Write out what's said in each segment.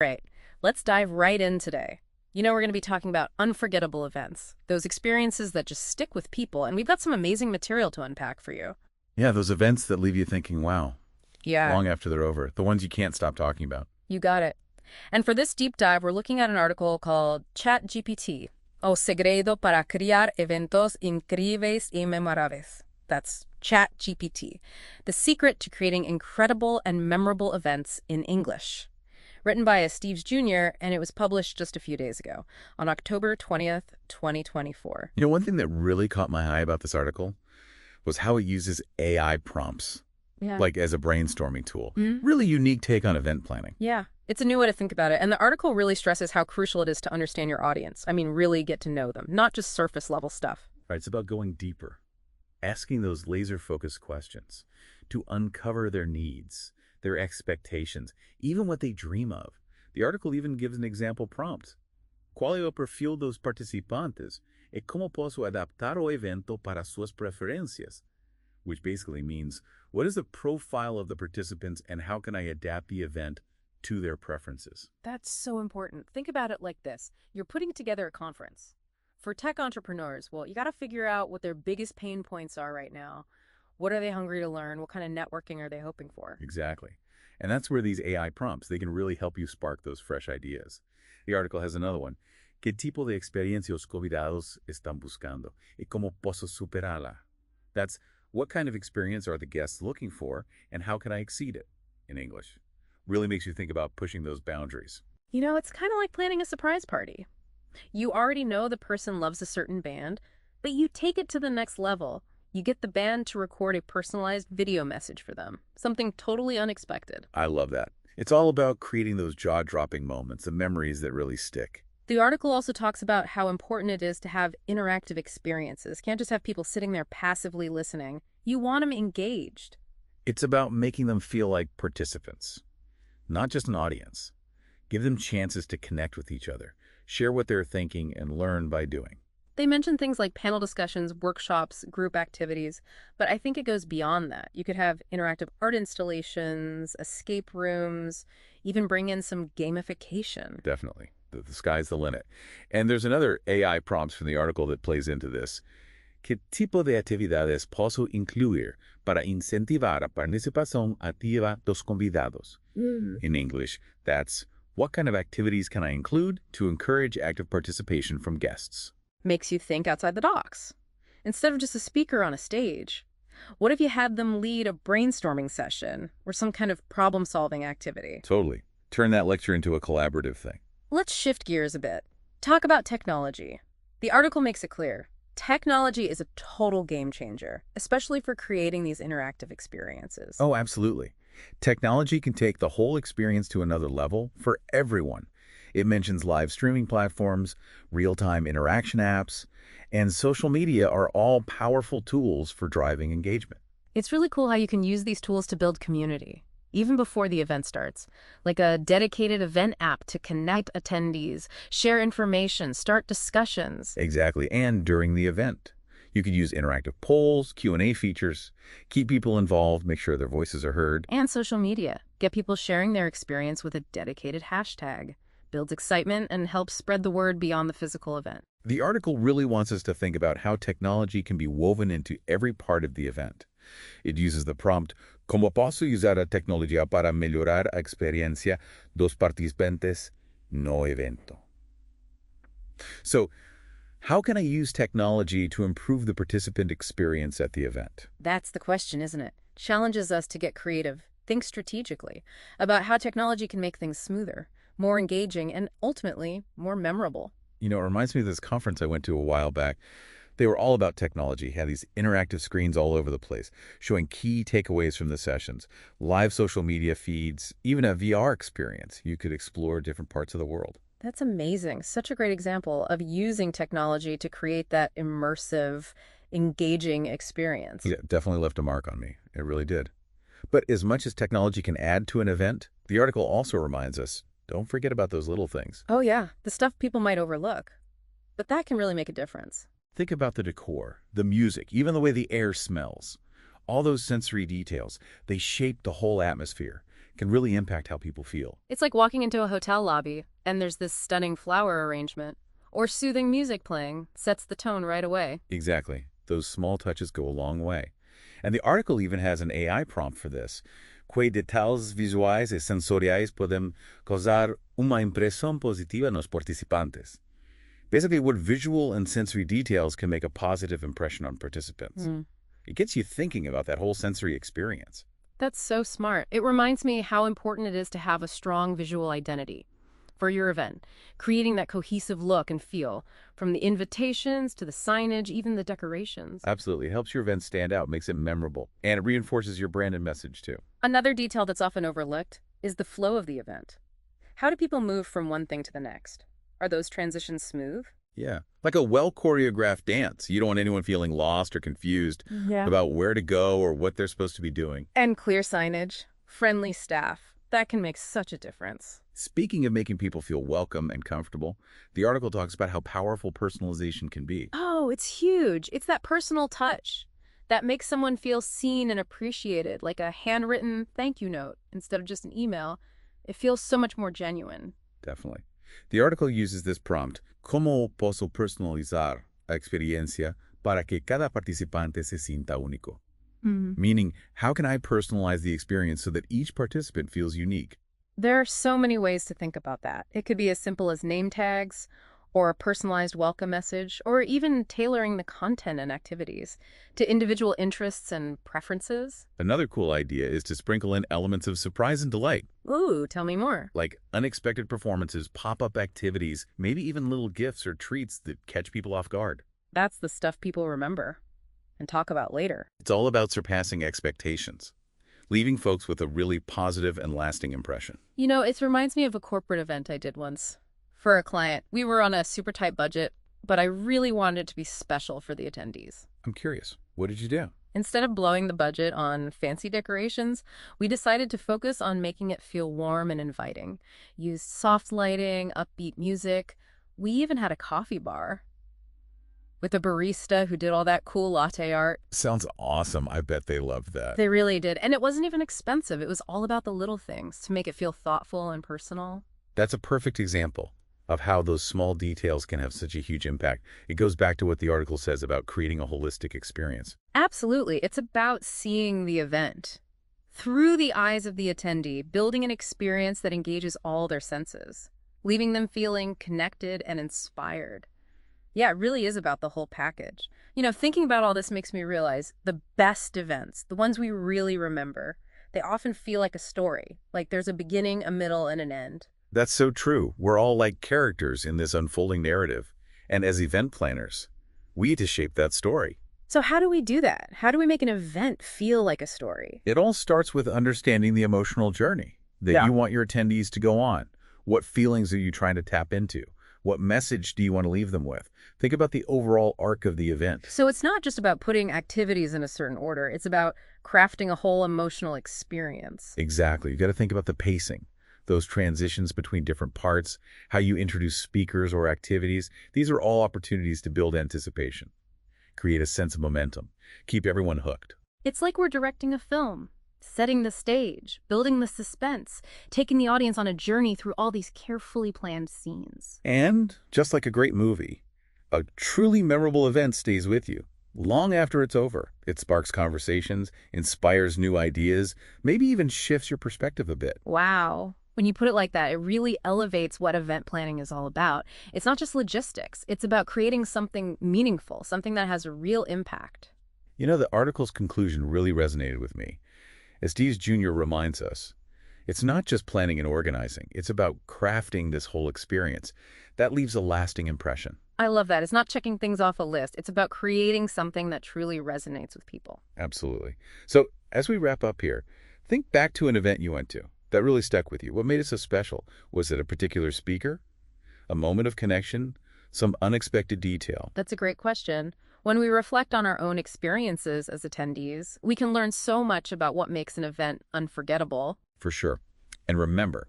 Right. Let's dive right in today. We're going to be talking about unforgettable events, those experiences that just stick with people, and we've got some amazing material to unpack for you. Yeah, those events that leave you thinking, wow, Yeah, long after they're over. The ones you can't stop talking about. you got it. And for this deep dive, we're looking at an article called ChatGPT, O Segredo para Crear Eventos Incríveis y Memorables. That's ChatGPT, the secret to creating incredible and memorable events in English. Written by Steves Jr., and it was published just a few days ago, on October 20th, 2024. One thing that really caught my eye about this article was how it uses AI prompts, Yeah. like as a brainstorming tool. Mhm. Really unique take on event planning. Yeah, it's a new way to think about it. And the article really stresses how crucial it is to understand your audience. I mean, really get to know them, not just surface level stuff. Right, it's about going deeper, asking those laser-focused questions to uncover their needs, their expectations, even what they dream of. The article even gives an example prompt. ¿Cuál é o perfil dos participantes e como posso adaptar o evento para suas preferências? Which basically means, what is the profile of the participants and how can I adapt the event to their preferences? That's so important. Think about it like this. You're putting together a conference. For tech entrepreneurs, well, you got to figure out what their biggest pain points are right now. What are they hungry to learn? What kind of networking are they hoping for? Exactly. And that's where these AI prompts, they can really help you spark those fresh ideas. The article has another one. ¿Qué tipo de experiencia os convidados están buscando? ¿Y cómo posso superarla? That's what kind of experience are the guests looking for and how can I exceed it in English? Really makes you think about pushing those boundaries. It's kind of like planning a surprise party. You already know the person loves a certain band, but you take it to the next level. You get the band to record a personalized video message for them, something totally unexpected. I love that. It's all about creating those jaw-dropping moments, the memories that really stick. The article also talks about how important it is to have interactive experiences. Can't just have people sitting there passively listening. You want them engaged. It's about making them feel like participants, not just an audience. Give them chances to connect with each other, share what they're thinking, and learn by doing. They mention things like panel discussions, workshops, group activities, but I think it goes beyond that. You could have interactive art installations, escape rooms, even bring in some gamification. Definitely. The sky's the limit. And there's another AI prompts from the article that plays into this. ¿Qué tipo de actividades posso incluir para incentivar a participación activa dos convidados? In English, that's what kind of activities can I include to encourage active participation from guests? Makes you think outside the box. Instead of just a speaker on a stage, what if you had them lead a brainstorming session or some kind of problem-solving activity? Totally. Turn that lecture into a collaborative thing. Let's shift gears a bit. Talk about technology. The article makes it clear. Technology is a total game changer, especially for creating these interactive experiences. Oh, absolutely. Technology can take the whole experience to another level for everyone. It mentions live streaming platforms, real-time interaction apps, and social media are all powerful tools for driving engagement. It's really cool how you can use these tools to build community, even before the event starts, like a dedicated event app to connect attendees, share information, start discussions. Exactly, and during the event. You could use interactive polls, Q&A features, keep people involved, make sure their voices are heard. And social media. Get people sharing their experience with a dedicated hashtag. Builds excitement and helps spread the word beyond the physical event. The article really wants us to think about how technology can be woven into every part of the event. It uses the prompt, ¿Cómo posso usar a tecnología para melhorar a experiencia dos participantes no evento? So, how can I use technology to improve the participant experience at the event? That's the question, isn't it? Challenges us to get creative, think strategically about how technology can make things smoother, more engaging, and ultimately more memorable. It reminds me of this conference I went to a while back. They were all about technology, had these interactive screens all over the place, showing key takeaways from the sessions, live social media feeds, even a VR experience. You could explore different parts of the world. That's amazing. Such a great example of using technology to create that immersive, engaging experience. Yeah, definitely left a mark on me. It really did. But as much as technology can add to an event, the article also reminds us, don't forget about those little things. Oh yeah, the stuff people might overlook. But that can really make a difference. Think about the decor, the music, even the way the air smells. All those sensory details, they shape the whole atmosphere, can really impact how people feel. It's like walking into a hotel lobby, and there's this stunning flower arrangement, or soothing music playing, sets the tone right away. Exactly. Those small touches go a long way. And the article even has an AI prompt for this. Que detalhes visuais e sensoriais podem causar uma impressão positiva nos participantes. Basically, what visual and sensory details can make a positive impression on participants. It gets you thinking about that whole sensory experience. That's so smart. It reminds me how important it is to have a strong visual identity for your event, creating that cohesive look and feel, from the invitations to the signage, even the decorations. Absolutely. It helps your event stand out, makes it memorable, and it reinforces your brand and message too. Another detail that's often overlooked is the flow of the event. How do people move from one thing to the next? Are those transitions smooth? Yeah. Like a well-choreographed dance. You don't want anyone feeling lost or confused about where to go or what they're supposed to be doing. And clear signage, friendly staff. That can make such a difference. Speaking of making people feel welcome and comfortable, the article talks about how powerful personalization can be. Oh, it's huge. It's that personal touch that makes someone feel seen and appreciated, like a handwritten thank you note instead of just an email. It feels so much more genuine. Definitely. The article uses this prompt, ¿Cómo puedo personalizar la experiencia para que cada participante se sienta único? Meaning, how can I personalize the experience so that each participant feels unique? There are so many ways to think about that. It could be as simple as name tags, or a personalized welcome message, or even tailoring the content and activities to individual interests and preferences. Another cool idea is to sprinkle in elements of surprise and delight, Ooh, tell me more. like unexpected performances, pop-up activities, maybe even little gifts or treats that catch people off guard. That's the stuff people remember and talk about later. It's all about surpassing expectations, leaving folks with a really positive and lasting impression. You know, it reminds me of a corporate event I did once. For a client, we were on a super tight budget, but I really wanted it to be special for the attendees. I'm curious, what did you do? Instead of blowing the budget on fancy decorations, we decided to focus on making it feel warm and inviting. Used soft lighting, upbeat music. We even had a coffee bar with a barista who did all that cool latte art. Sounds awesome. I bet they loved that. They really did. And it wasn't even expensive. It was all about the little things to make it feel thoughtful and personal. That's a perfect example of how those small details can have such a huge impact. It goes back to what the article says about creating a holistic experience. Absolutely. It's about seeing the event through the eyes of the attendee, building an experience that engages all their senses, leaving them feeling connected and inspired. Yeah, it really is about the whole package. You know, thinking about all this makes me realize the best events, the ones we really remember, they often feel like a story, like there's a beginning, a middle, and an end. That's so true. We're all like characters in this unfolding narrative. And as event planners, we get to shape that story. So how do we do that? How do we make an event feel like a story? It all starts with understanding the emotional journey that you want your attendees to go on. What feelings are you trying to tap into? What message do you want to leave them with? Think about the overall arc of the event. So it's not just about putting activities in a certain order. It's about crafting a whole emotional experience. Exactly. You got to think about the pacing, those transitions between different parts, how you introduce speakers or activities. These are all opportunities to build anticipation, create a sense of momentum, keep everyone hooked. It's like we're directing a film, setting the stage, building the suspense, taking the audience on a journey through all these carefully planned scenes. And just like a great movie, a truly memorable event stays with you long after it's over. It sparks conversations, inspires new ideas, maybe even shifts your perspective a bit. Wow. When you put it like that, it really elevates what event planning is all about. It's not just logistics. It's about creating something meaningful, something that has a real impact. You know, the article's conclusion really resonated with me. As Dees Jr. reminds us, it's not just planning and organizing. It's about crafting this whole experience. That leaves a lasting impression. I love that. It's not checking things off a list. It's about creating something that truly resonates with people. Absolutely. So as we wrap up here, think back to an event you went to that really stuck with you. What made it so special? Was it a particular speaker, a moment of connection, some unexpected detail? That's a great question. When we reflect on our own experiences as attendees, we can learn so much about what makes an event unforgettable. For sure. And remember,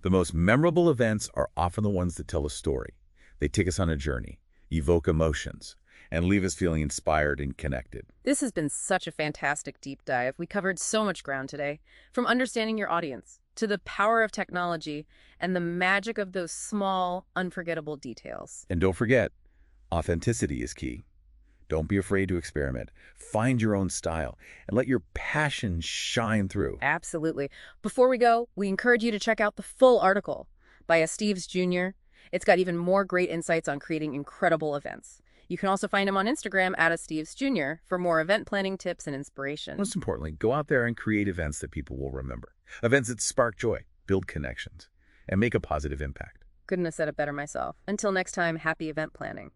the most memorable events are often the ones that tell a story. They take us on a journey, evoke emotions, and leave us feeling inspired and connected. This has been such a fantastic deep dive. We covered so much ground today, from understanding your audience to the power of technology and the magic of those small, unforgettable details. And don't forget, authenticity is key. Don't be afraid to experiment. Find your own style and let your passion shine through. Absolutely. Before we go, we encourage you to check out the full article by Steves Jr. It's got even more great insights on creating incredible events. You can also find him on Instagram at Steves Jr. for more event planning tips and inspiration. Most importantly, go out there and create events that people will remember. Events that spark joy, build connections, and make a positive impact. Couldn't have said it better myself. Until next time, happy event planning.